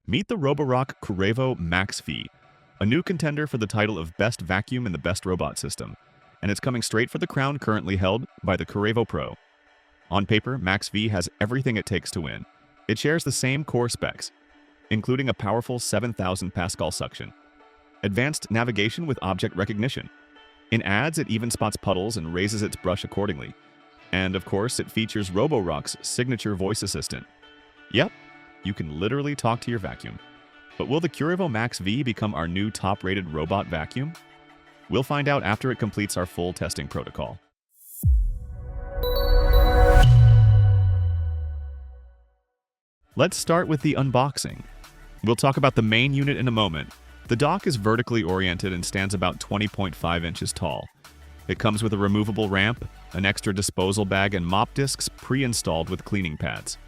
Meet the Roborock QRevo MaxV, a new contender for the title of Best Vacuum in the Best Robot System, and it's coming straight for the crown currently held by the QRevo Pro. On paper, MaxV has everything it takes to win. It shares the same core specs, including a powerful 7,000 Pascal suction, advanced navigation with object recognition. In ads, it even spots puddles and raises its brush accordingly. And of course, it features Roborock's signature voice assistant. Yep, you can literally talk to your vacuum. But will the QRevo MaxV become our new top-rated robot vacuum? We'll find out after it completes our full testing protocol. Let's start with the unboxing. We'll talk about the main unit in a moment. The dock is vertically oriented and stands about 20.5 inches tall. It comes with a removable ramp, an extra disposal bag, and mop discs pre-installed with cleaning pads.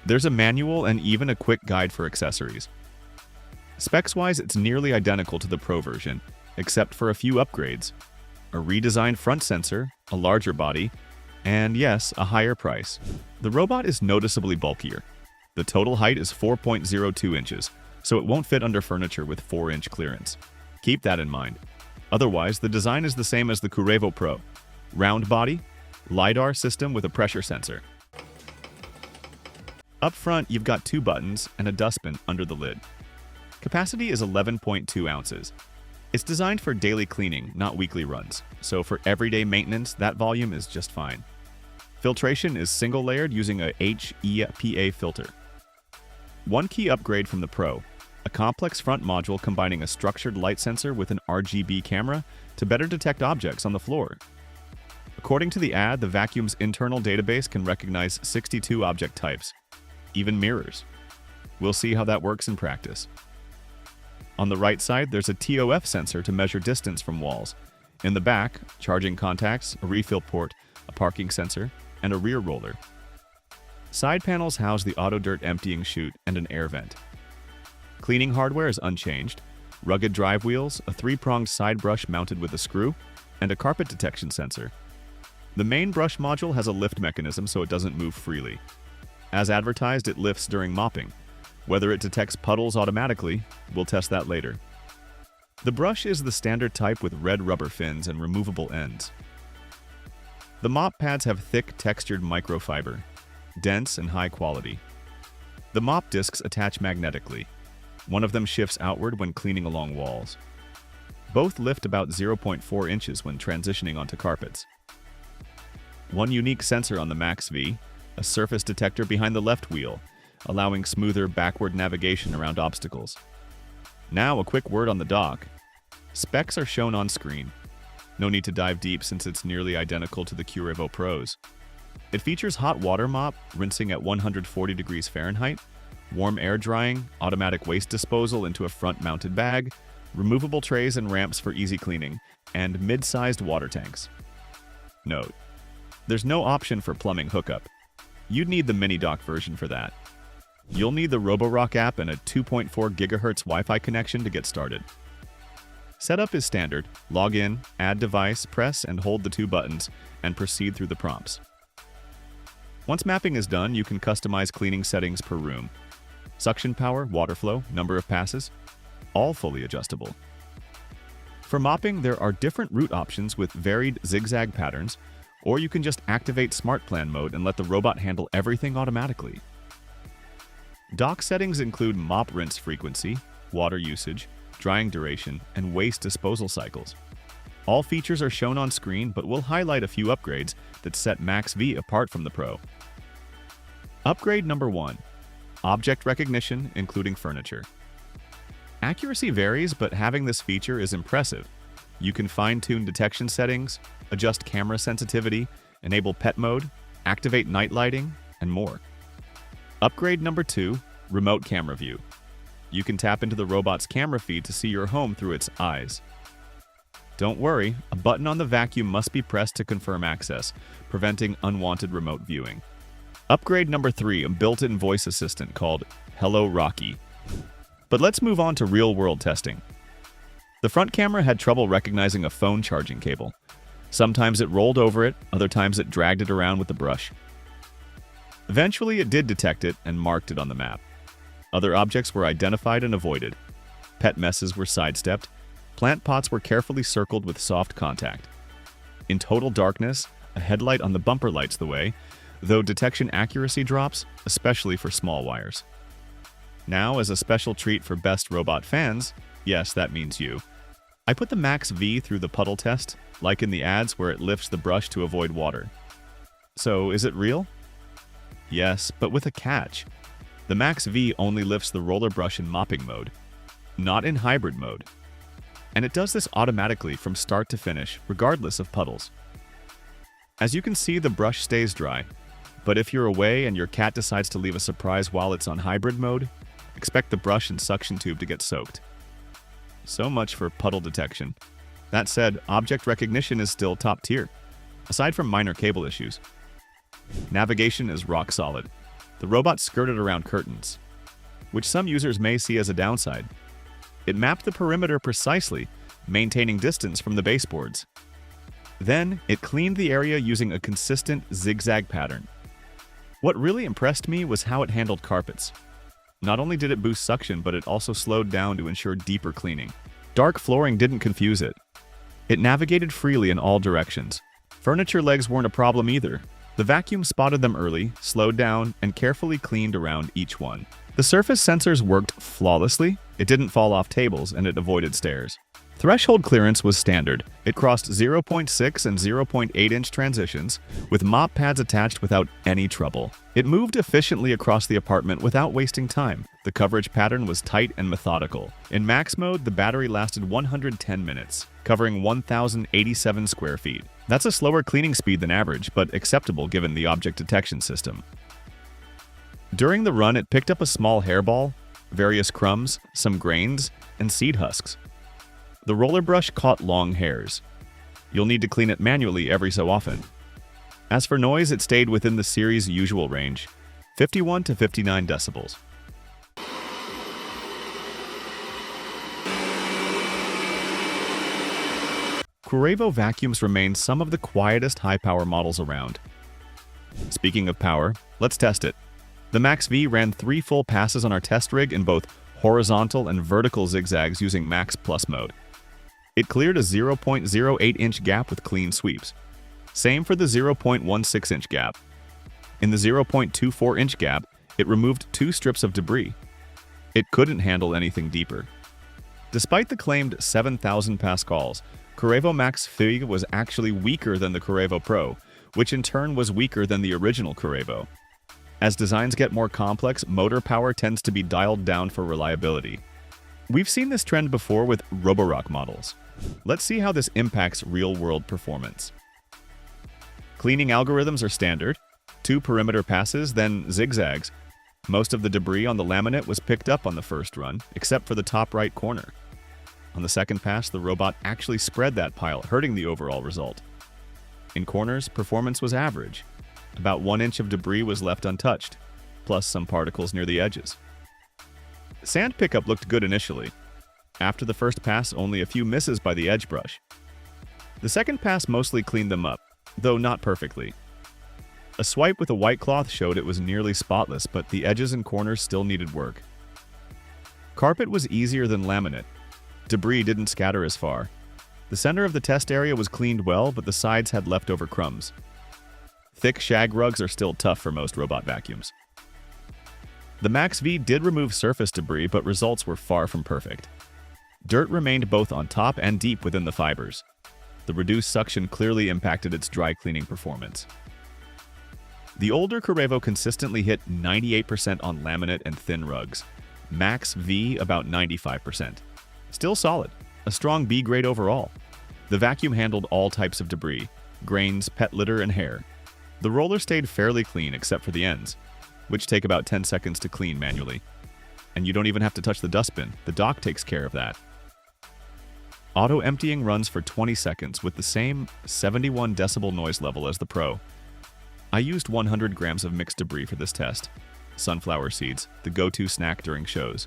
There's a manual and even a quick guide for accessories. Specs-wise, it's nearly identical to the Pro version, except for a few upgrades. A redesigned front sensor, a larger body, and yes, a higher price. The robot is noticeably bulkier. The total height is 4.02 inches, so it won't fit under furniture with 4-inch clearance. Keep that in mind. Otherwise, the design is the same as the QRevo Pro. Round body, LiDAR system with a pressure sensor. Up front, you've got 2 buttons and a dustbin under the lid. Capacity is 11.2 ounces. It's designed for daily cleaning, not weekly runs, so for everyday maintenance, that volume is just fine. Filtration is single-layered using a HEPA filter. One key upgrade from the Pro, a complex front module combining a structured light sensor with an RGB camera to better detect objects on the floor. According to the ad, the vacuum's internal database can recognize 62 object types, even mirrors. We'll see how that works in practice. On the right side, there's a TOF sensor to measure distance from walls. In the back, charging contacts, a refill port, a parking sensor, and a rear roller. Side panels house the auto dirt emptying chute and an air vent. Cleaning hardware is unchanged. Rugged drive wheels, a 3-pronged side brush mounted with a screw, and a carpet detection sensor. The main brush module has a lift mechanism so it doesn't move freely. As advertised, it lifts during mopping. Whether it detects puddles automatically, we'll test that later. The brush is the standard type with red rubber fins and removable ends. The mop pads have thick, textured microfiber, dense and high quality. The mop discs attach magnetically. One of them shifts outward when cleaning along walls. Both lift about 0.4 inches when transitioning onto carpets. One unique sensor on the MaxV, a surface detector behind the left wheel, allowing smoother backward navigation around obstacles. Now a quick word on the dock. Specs are shown on screen. No need to dive deep since it's nearly identical to the QRevo Pros. It features hot water mop, rinsing at 140 degrees Fahrenheit, warm air drying, automatic waste disposal into a front-mounted bag, removable trays and ramps for easy cleaning, and mid-sized water tanks. Note: there's no option for plumbing hookup. You'd need the mini dock version for that. You'll need the Roborock app and a 2.4 GHz Wi-Fi connection to get started. Setup is standard. Log in, add device, press and hold the 2 buttons, and proceed through the prompts. Once mapping is done, you can customize cleaning settings per room. Suction power, water flow, number of passes, all fully adjustable. For mopping, there are different route options with varied zigzag patterns, or you can just activate Smart Plan mode and let the robot handle everything automatically. Dock settings include mop rinse frequency, water usage, drying duration, and waste disposal cycles. All features are shown on screen, but we'll highlight a few upgrades that set MaxV apart from the Pro. Upgrade number 1. Object recognition, including furniture. Accuracy varies, but having this feature is impressive. You can fine-tune detection settings, adjust camera sensitivity, enable pet mode, activate night lighting, and more. Upgrade number 2, remote camera view. You can tap into the robot's camera feed to see your home through its eyes. Don't worry, a button on the vacuum must be pressed to confirm access, preventing unwanted remote viewing. Upgrade number 3, a built-in voice assistant called Hello Rocky. But let's move on to real-world testing. The front camera had trouble recognizing a phone charging cable. Sometimes it rolled over it, other times it dragged it around with the brush. Eventually, it did detect it and marked it on the map. Other objects were identified and avoided. Pet messes were sidestepped. Plant pots were carefully circled with soft contact. In total darkness, a headlight on the bumper lights the way, though detection accuracy drops, especially for small wires. Now, as a special treat for best robot fans, yes, that means you, I put the MaxV through the puddle test, like in the ads where it lifts the brush to avoid water. So, is it real? Yes, but with a catch. The MaxV only lifts the roller brush in mopping mode, not in hybrid mode. And it does this automatically from start to finish, regardless of puddles. As you can see, the brush stays dry, but if you're away and your cat decides to leave a surprise while it's on hybrid mode, expect the brush and suction tube to get soaked. So much for puddle detection. That said, object recognition is still top tier, aside from minor cable issues. Navigation is rock solid. The robot skirted around curtains, which some users may see as a downside. It mapped the perimeter precisely, maintaining distance from the baseboards. Then, it cleaned the area using a consistent zigzag pattern. What really impressed me was how it handled carpets. Not only did it boost suction, but it also slowed down to ensure deeper cleaning. Dark flooring didn't confuse it. It navigated freely in all directions. Furniture legs weren't a problem either. The vacuum spotted them early, slowed down, and carefully cleaned around each one. The surface sensors worked flawlessly, it didn't fall off tables, and it avoided stairs. Threshold clearance was standard. It crossed 0.6 and 0.8-inch transitions, with mop pads attached without any trouble. It moved efficiently across the apartment without wasting time. The coverage pattern was tight and methodical. In max mode, the battery lasted 110 minutes, covering 1,087 square feet. That's a slower cleaning speed than average, but acceptable given the object detection system. During the run, it picked up a small hairball, various crumbs, some grains, and seed husks. The roller brush caught long hairs. You'll need to clean it manually every so often. As for noise, it stayed within the series' usual range, 51 to 59 decibels. QRevo vacuums remain some of the quietest high-power models around. Speaking of power, let's test it. The MaxV ran 3 full passes on our test rig in both horizontal and vertical zigzags using Max Plus mode. It cleared a 0.08-inch gap with clean sweeps. Same for the 0.16-inch gap. In the 0.24-inch gap, it removed 2 strips of debris. It couldn't handle anything deeper. Despite the claimed 7,000 pascals, QRevo MaxV was actually weaker than the QRevo Pro, which in turn was weaker than the original QRevo. As designs get more complex, motor power tends to be dialed down for reliability. We've seen this trend before with Roborock models. Let's see how this impacts real-world performance. Cleaning algorithms are standard, 2 perimeter passes, then zigzags. Most of the debris on the laminate was picked up on the first run, except for the top right corner. On the second pass, the robot actually spread that pile, hurting the overall result. In corners, performance was average. About 1 inch of debris was left untouched, plus some particles near the edges. Sand pickup looked good initially. After the first pass, only a few misses by the edge brush. The second pass mostly cleaned them up, though not perfectly. A swipe with a white cloth showed it was nearly spotless, but the edges and corners still needed work. Carpet was easier than laminate. Debris didn't scatter as far. The center of the test area was cleaned well, but the sides had leftover crumbs. Thick shag rugs are still tough for most robot vacuums. The MaxV did remove surface debris, but results were far from perfect. Dirt remained both on top and deep within the fibers. The reduced suction clearly impacted its dry cleaning performance. The older QRevo consistently hit 98% on laminate and thin rugs. MaxV about 95%. Still solid, a strong B grade overall. The vacuum handled all types of debris, grains, pet litter, and hair. The roller stayed fairly clean except for the ends, which take about 10 seconds to clean manually. And you don't even have to touch the dustbin, the dock takes care of that. Auto-emptying runs for 20 seconds with the same 71 decibel noise level as the Pro. I used 100 grams of mixed debris for this test. Sunflower seeds, the go-to snack during shows.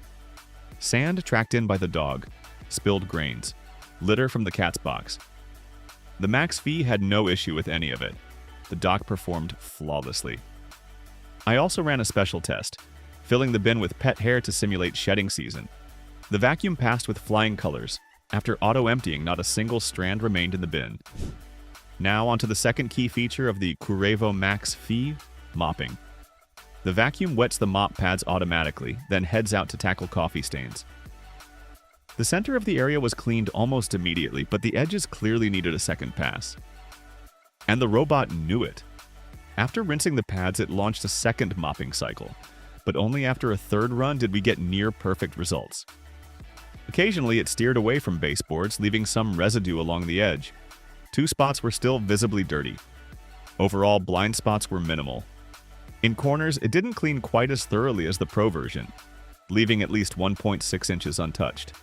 Sand tracked in by the dog, spilled grains, litter from the cat's box. The MaxV had no issue with any of it. The dock performed flawlessly. I also ran a special test, filling the bin with pet hair to simulate shedding season. The vacuum passed with flying colors. After auto-emptying, not a single strand remained in the bin. Now onto the second key feature of the QRevo MaxV, mopping. The vacuum wets the mop pads automatically, then heads out to tackle coffee stains. The center of the area was cleaned almost immediately, but the edges clearly needed a second pass. And the robot knew it. After rinsing the pads, it launched a second mopping cycle, but only after a third run did we get near-perfect results. Occasionally, it steered away from baseboards, leaving some residue along the edge. 2 spots were still visibly dirty. Overall, blind spots were minimal. In corners, it didn't clean quite as thoroughly as the Pro version, leaving at least 1.6 inches untouched.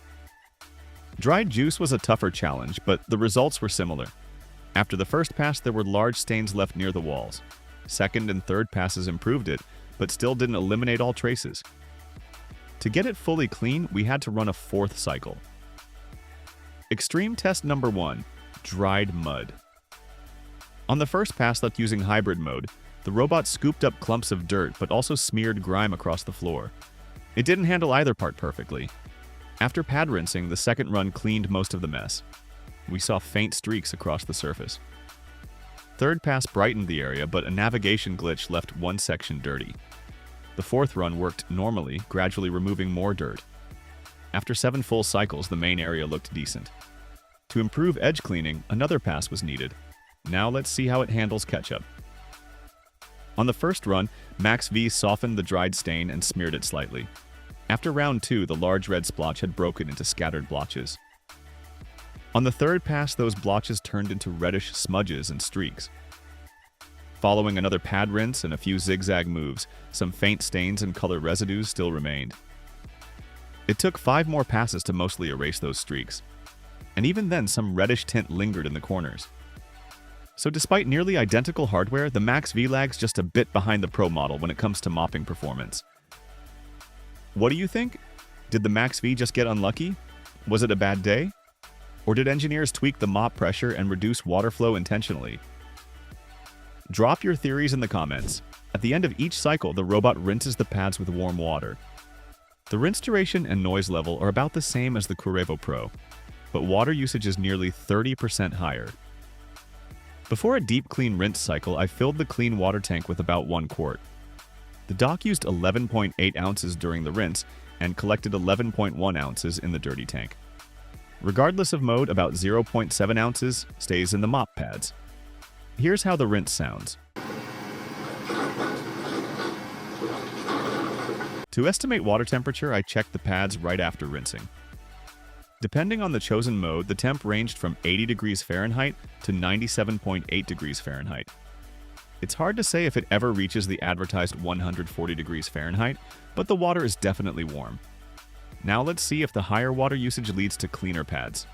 Dried juice was a tougher challenge, but the results were similar. After the first pass, there were large stains left near the walls. Second and third passes improved it, but still didn't eliminate all traces. To get it fully clean, we had to run a 4th cycle. Extreme test number 1, dried mud. On the first pass left using hybrid mode, the robot scooped up clumps of dirt but also smeared grime across the floor. It didn't handle either part perfectly. After pad rinsing, the second run cleaned most of the mess. We saw faint streaks across the surface. Third pass brightened the area, but a navigation glitch left one section dirty. The 4th run worked normally, gradually removing more dirt. After 7 full cycles, the main area looked decent. To improve edge cleaning, another pass was needed. Now let's see how it handles ketchup. On the first run, MaxV softened the dried stain and smeared it slightly. After round 2, the large red splotch had broken into scattered blotches. On the third pass, those blotches turned into reddish smudges and streaks. Following another pad rinse and a few zigzag moves, some faint stains and color residues still remained. It took 5 more passes to mostly erase those streaks. And even then, some reddish tint lingered in the corners. So despite nearly identical hardware, the MaxV lags just a bit behind the Pro model when it comes to mopping performance. What do you think? Did the MaxV just get unlucky? Was it a bad day? Or did engineers tweak the mop pressure and reduce water flow intentionally? Drop your theories in the comments. At the end of each cycle, the robot rinses the pads with warm water. The rinse duration and noise level are about the same as the QRevo Pro, but water usage is nearly 30% higher. Before a deep clean rinse cycle, I filled the clean water tank with about 1 quart. The dock used 11.8 ounces during the rinse and collected 11.1 ounces in the dirty tank. Regardless of mode, about 0.7 ounces stays in the mop pads. Here's how the rinse sounds. To estimate water temperature, I checked the pads right after rinsing. Depending on the chosen mode, the temp ranged from 80 degrees Fahrenheit to 97.8 degrees Fahrenheit. It's hard to say if it ever reaches the advertised 140 degrees Fahrenheit, but the water is definitely warm. Now let's see if the higher water usage leads to cleaner pads.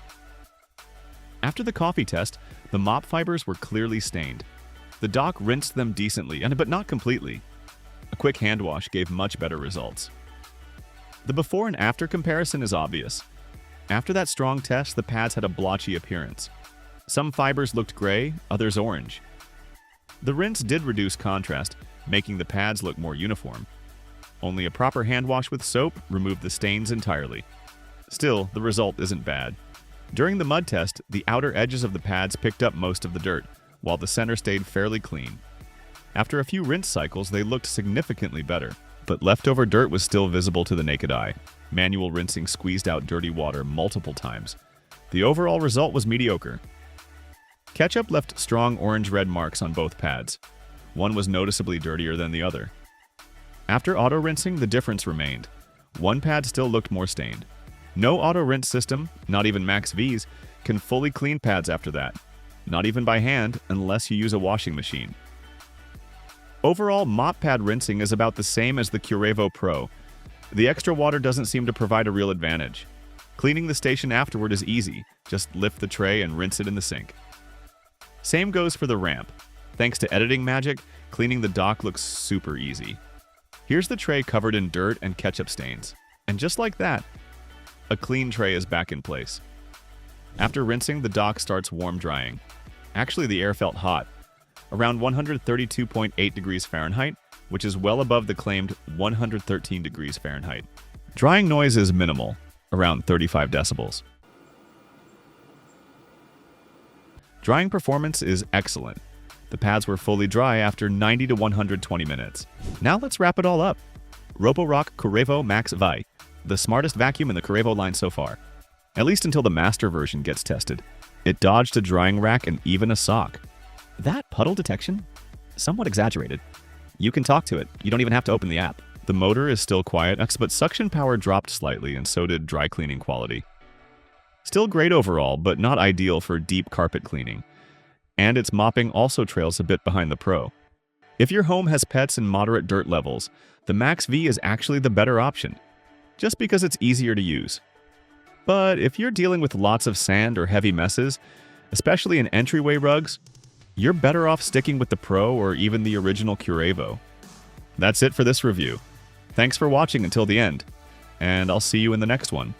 After the coffee test, the mop fibers were clearly stained. The dock rinsed them decently, but not completely. A quick hand wash gave much better results. The before and after comparison is obvious. After that strong test, the pads had a blotchy appearance. Some fibers looked gray, others orange. The rinse did reduce contrast, making the pads look more uniform. Only a proper hand wash with soap removed the stains entirely. Still, the result isn't bad. During the mud test, the outer edges of the pads picked up most of the dirt, while the center stayed fairly clean. After a few rinse cycles, they looked significantly better, but leftover dirt was still visible to the naked eye. Manual rinsing squeezed out dirty water multiple times. The overall result was mediocre. Ketchup left strong orange-red marks on both pads. One was noticeably dirtier than the other. After auto-rinsing, the difference remained. One pad still looked more stained. No auto-rinse system, not even MaxV's, can fully clean pads after that. Not even by hand, unless you use a washing machine. Overall, mop pad rinsing is about the same as the QRevo Pro. The extra water doesn't seem to provide a real advantage. Cleaning the station afterward is easy. Just lift the tray and rinse it in the sink. Same goes for the ramp. Thanks to editing magic, cleaning the dock looks super easy. Here's the tray covered in dirt and ketchup stains. And just like that, a clean tray is back in place. After rinsing, the dock starts warm drying. Actually, the air felt hot. Around 132.8 degrees Fahrenheit, which is well above the claimed 113 degrees Fahrenheit. Drying noise is minimal, around 35 decibels. Drying performance is excellent. The pads were fully dry after 90 to 120 minutes. Now let's wrap it all up. Roborock QRevo MaxV, the smartest vacuum in the QRevo line so far. At least until the master version gets tested. It dodged a drying rack and even a sock. That puddle detection? Somewhat exaggerated. You can talk to it. You don't even have to open the app. The motor is still quiet, but suction power dropped slightly, and so did dry cleaning quality. Still great overall, but not ideal for deep carpet cleaning. And its mopping also trails a bit behind the Pro. If your home has pets and moderate dirt levels, the MaxV is actually the better option, just because it's easier to use. But if you're dealing with lots of sand or heavy messes, especially in entryway rugs, you're better off sticking with the Pro or even the original QRevo. That's it for this review. Thanks for watching until the end, and I'll see you in the next one.